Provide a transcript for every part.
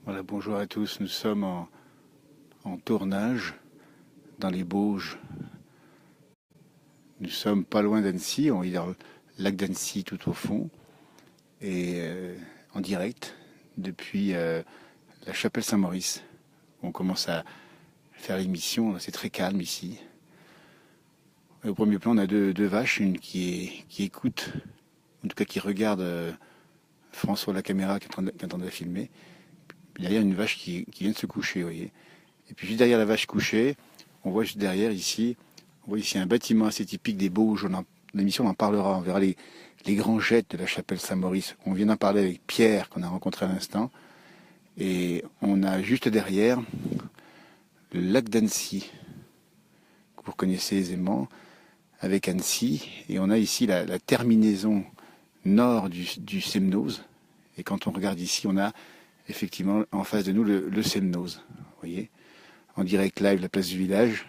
Voilà, bonjour à tous. Nous sommes en tournage dans les Bauges. Nous sommes pas loin d'Annecy, on est dans le lac d'Annecy tout au fond, et en direct depuis la chapelle Saint-Maurice. On commence à faire l'émission, c'est très calme ici. Et au premier plan, on a deux vaches, une qui écoute, en tout cas qui regarde François la caméra qui est en train de la filmer. Puis derrière, une vache qui vient de se coucher, vous voyez. Et puis juste derrière la vache couchée, on voit juste derrière ici, on voit ici un bâtiment assez typique des Bauges. L'émission, on en parlera. On verra les grands jets de la chapelle Saint-Maurice. On vient d'en parler avec Pierre, qu'on a rencontré à l'instant. Et on a juste derrière le lac d'Annecy, que vous connaissez aisément, avec Annecy. Et on a ici la terminaison nord du Semnoz. Et quand on regarde ici, on a effectivement en face de nous le Semnoz. Vous voyez, en direct live, la place du village.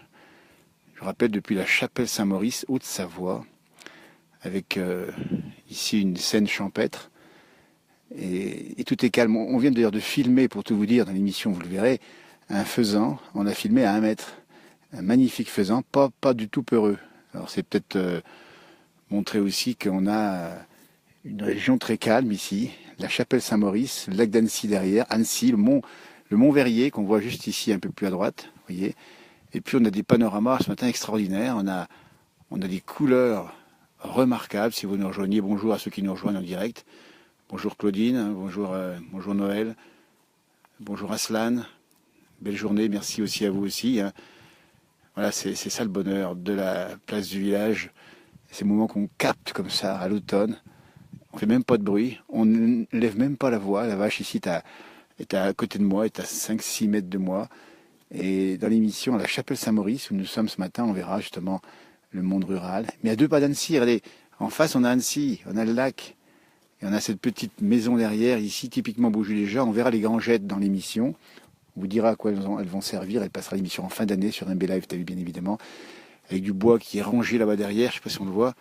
Je rappelle, depuis la chapelle Saint-Maurice, Haute-Savoie, avec ici une scène champêtre. Et tout est calme. On vient d'ailleurs de filmer, pour tout vous dire, dans l'émission, vous le verrez, un faisan. On a filmé à 1 mètre. Un magnifique faisan, pas du tout peureux. Alors c'est peut-être montrer aussi qu'on a une région très calme ici. La chapelle Saint-Maurice, le lac d'Annecy derrière, Annecy, le mont Verrier qu'on voit juste ici un peu plus à droite, vous voyez. Et puis on a des panoramas ce matin extraordinaires. On a des couleurs remarquables. Si vous nous rejoignez, bonjour à ceux qui nous rejoignent en direct. Bonjour Claudine, bonjour Noël, bonjour Aslan. Belle journée, merci aussi à vous aussi. Voilà, c'est ça le bonheur de la place du village. Ces moments qu'on capte comme ça à l'automne. On fait même pas de bruit, on ne lève même pas la voix. La vache ici est à côté de moi, est à 5-6 mètres de moi. Et dans l'émission à la chapelle Saint-Maurice, où nous sommes ce matin, on verra justement le monde rural. Mais à 2 pas d'Annecy, regardez, en face on a Annecy, on a le lac, et on a cette petite maison derrière, ici typiquement Beaujolais-Déjà. On verra les grands jets dans l'émission. On vous dira à quoi elles vont servir. Elle passera l'émission en fin d'année sur MB Live TV bien évidemment, avec du bois qui est rangé là-bas derrière, je ne sais pas si on le voit,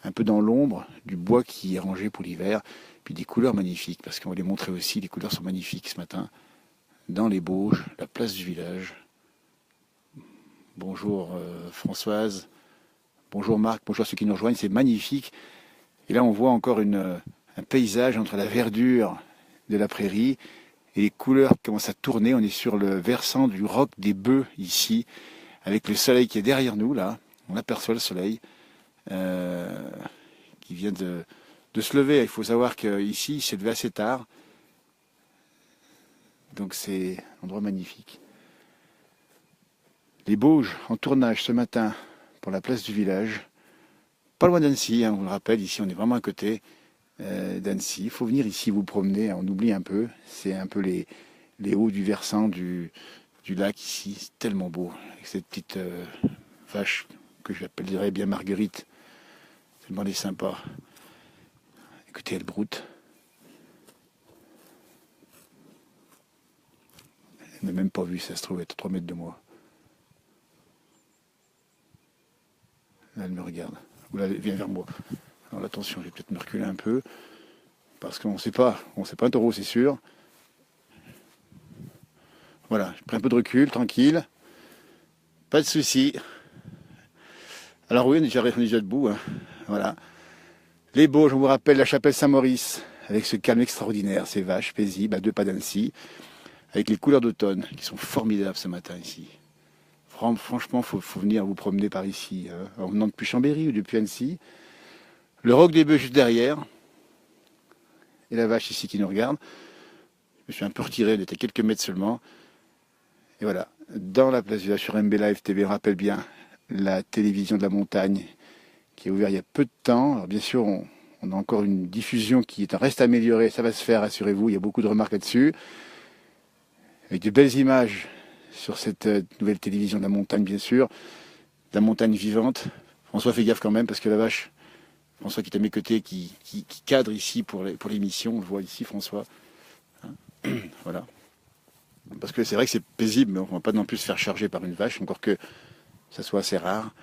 un peu dans l'ombre, du bois qui est rangé pour l'hiver, puis des couleurs magnifiques, parce qu'on va les montrer aussi, les couleurs sont magnifiques ce matin, dans les Bauges, la place du village. Bonjour Françoise, bonjour Marc, bonjour à ceux qui nous rejoignent, c'est magnifique. Et là on voit encore un paysage entre la verdure de la prairie et les couleurs qui commencent à tourner. On est sur le versant du roc des Bœufs ici, avec le soleil qui est derrière nous là, on aperçoit le soleil qui vient de se lever. Il faut savoir qu'ici il s'est levé assez tard, donc c'est un endroit magnifique. Les Bauges en tournage ce matin pour la place du village. Pas loin d'Annecy, on vous le rappelle, ici on est vraiment à côté d'Annecy. Il faut venir ici vous promener, on oublie un peu. C'est un peu les hauts du versant du lac ici. C'est tellement beau, avec cette petite vache que j'appellerais bien Marguerite. Tellement elle est sympa. Écoutez, elle broute. Elle m'a même pas vu, ça se trouve, elle est à 3 mètres de moi. Là, elle me regarde. Ou là, elle vient vers moi. Alors attention, je vais peut-être me reculer un peu. Parce qu'on ne sait pas. On sait pas un taureau, c'est sûr. Voilà, je prends un peu de recul, tranquille. Pas de souci. Alors oui, on est déjà debout. Voilà. Les Bauges, je vous rappelle la chapelle Saint-Maurice, avec ce calme extraordinaire, ces vaches paisibles à 2 pas d'Annecy, avec les couleurs d'automne qui sont formidables ce matin ici. Franchement, faut venir vous promener par ici, en venant depuis Chambéry ou depuis Annecy. Le roc des Bœufs juste derrière, et la vache ici qui nous regarde. Je me suis un peu retiré, elle était quelques mètres seulement. Et voilà, dans la place du village sur MB Live TV, on rappelle bien la télévision de la montagne qui est ouverte il y a peu de temps. Alors bien sûr, on a encore une diffusion qui reste améliorée, ça va se faire, assurez-vous, il y a beaucoup de remarques là-dessus. Avec de belles images sur cette nouvelle télévision de la montagne, bien sûr. De la montagne vivante. François, fais gaffe quand même, parce que la vache, François qui est à mes côtés, qui cadre ici pour l'émission, on le voit ici, François. Voilà. Parce que c'est vrai que c'est paisible, mais on ne va pas non plus se faire charger par une vache, encore que ça soit assez rare.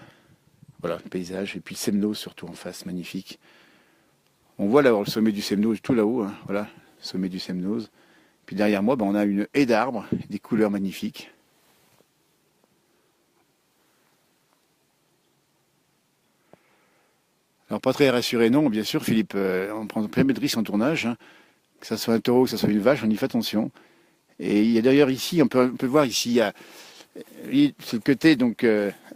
Voilà, le paysage. Et puis le Semnoz surtout en face, magnifique. On voit là le sommet du Semnoz, tout là-haut, voilà, sommet du Semnoz. Puis derrière moi, on a une haie d'arbres, des couleurs magnifiques. Alors pas très rassuré, non, bien sûr, Philippe, on prend plein de risques en tournage, hein. Que ça soit un taureau, que ça soit une vache, on y fait attention. Et il y a d'ailleurs ici, on peut voir ici, il y a ce côté donc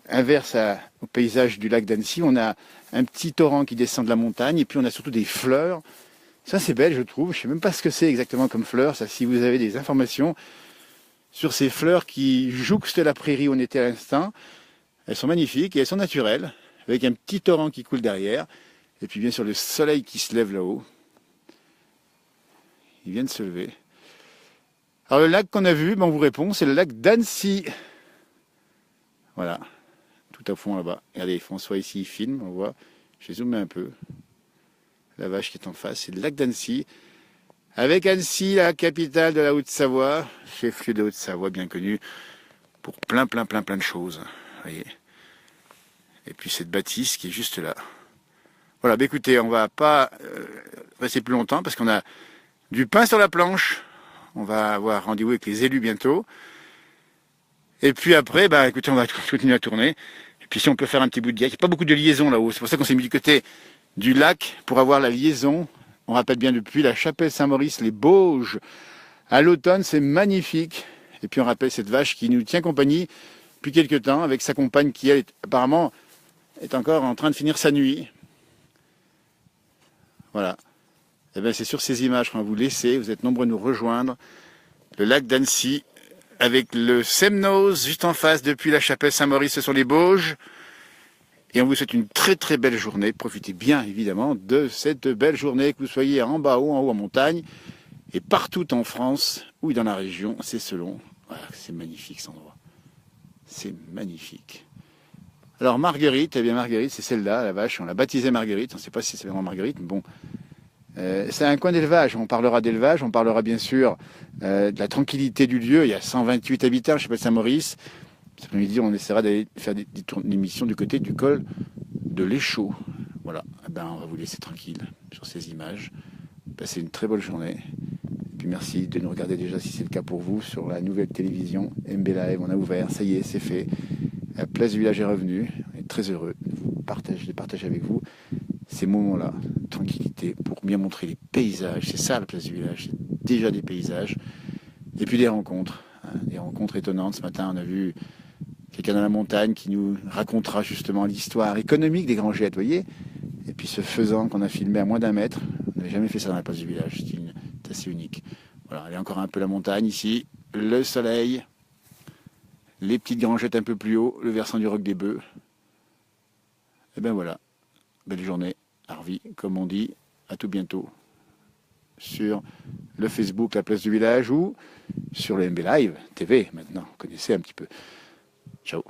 inverse au paysage du lac d'Annecy, on a un petit torrent qui descend de la montagne, et puis on a surtout des fleurs. Ça c'est belle, je trouve. Je ne sais même pas ce que c'est exactement comme fleurs. Ça, si vous avez des informations sur ces fleurs qui jouxtent la prairie où on était à l'instant, elles sont magnifiques et elles sont naturelles, avec un petit torrent qui coule derrière, et puis bien sûr le soleil qui se lève là-haut. Il vient de se lever. Alors le lac qu'on a vu, on vous répond, c'est le lac d'Annecy. Voilà, tout à fond là-bas. Regardez, François ici, il filme, on voit. Je vais zoomer un peu. La vache qui est en face, c'est le lac d'Annecy. Avec Annecy, la capitale de la Haute-Savoie, chef-lieu de Haute-Savoie, bien connu pour plein de choses. Voyez. Et puis cette bâtisse qui est juste là. Voilà, écoutez, on va pas rester plus longtemps parce qu'on a du pain sur la planche. On va avoir rendez-vous avec les élus bientôt. Et puis après, écoutez, on va continuer à tourner. Et puis si on peut faire un petit bout de diag, il n'y a pas beaucoup de liaison là-haut. C'est pour ça qu'on s'est mis du côté du lac pour avoir la liaison. On rappelle bien depuis la chapelle Saint-Maurice, les Bauges. À l'automne, c'est magnifique. Et puis on rappelle cette vache qui nous tient compagnie depuis quelques temps avec sa compagne qui, elle, apparemment, est encore en train de finir sa nuit. Voilà. Et bien c'est sur ces images qu'on va vous laisser. Vous êtes nombreux à nous rejoindre. Le lac d'Annecy avec le Semnoz juste en face depuis la chapelle Saint-Maurice, ce sont les Bauges. Et on vous souhaite une très belle journée. Profitez bien évidemment de cette belle journée, que vous soyez en bas ou en haut en montagne. Et partout en France ou dans la région, c'est selon. Voilà, c'est magnifique cet endroit. C'est magnifique. Alors Marguerite, eh bien Marguerite, c'est celle-là, la vache, on l'a baptisée Marguerite, on ne sait pas si c'est vraiment Marguerite, mais bon. C'est un coin d'élevage, on parlera d'élevage, on parlera bien sûr de la tranquillité du lieu, il y a 128 habitants, je sais pas Saint-Maurice. Cet après-midi, on essaiera d'aller faire des émissions du côté du col de l'Échaud. Voilà, on va vous laisser tranquille sur ces images. Passez une très bonne journée. Et puis merci de nous regarder déjà, si c'est le cas pour vous, sur la nouvelle télévision MB Live. On a ouvert, ça y est, c'est fait. La place du village est revenue. On est très heureux de partager avec vous ces moments-là, tranquillité, pour bien montrer les paysages. C'est ça la place du village, c'est déjà des paysages. Et puis des rencontres étonnantes. Ce matin, on a vu quelqu'un dans la montagne qui nous racontera justement l'histoire économique des Grangettes, vous voyez. Et puis ce faisan qu'on a filmé à moins d'1 mètre, on n'avait jamais fait ça dans la place du village, c'est assez unique. Voilà, il y a encore un peu la montagne ici, le soleil, les petites Grangettes un peu plus haut, le versant du Roc des Bœufs. Et ben voilà, belle journée, Harvey, comme on dit, à tout bientôt sur le Facebook La Place du Village ou sur le MB Live TV maintenant, vous connaissez un petit peu. Ciao.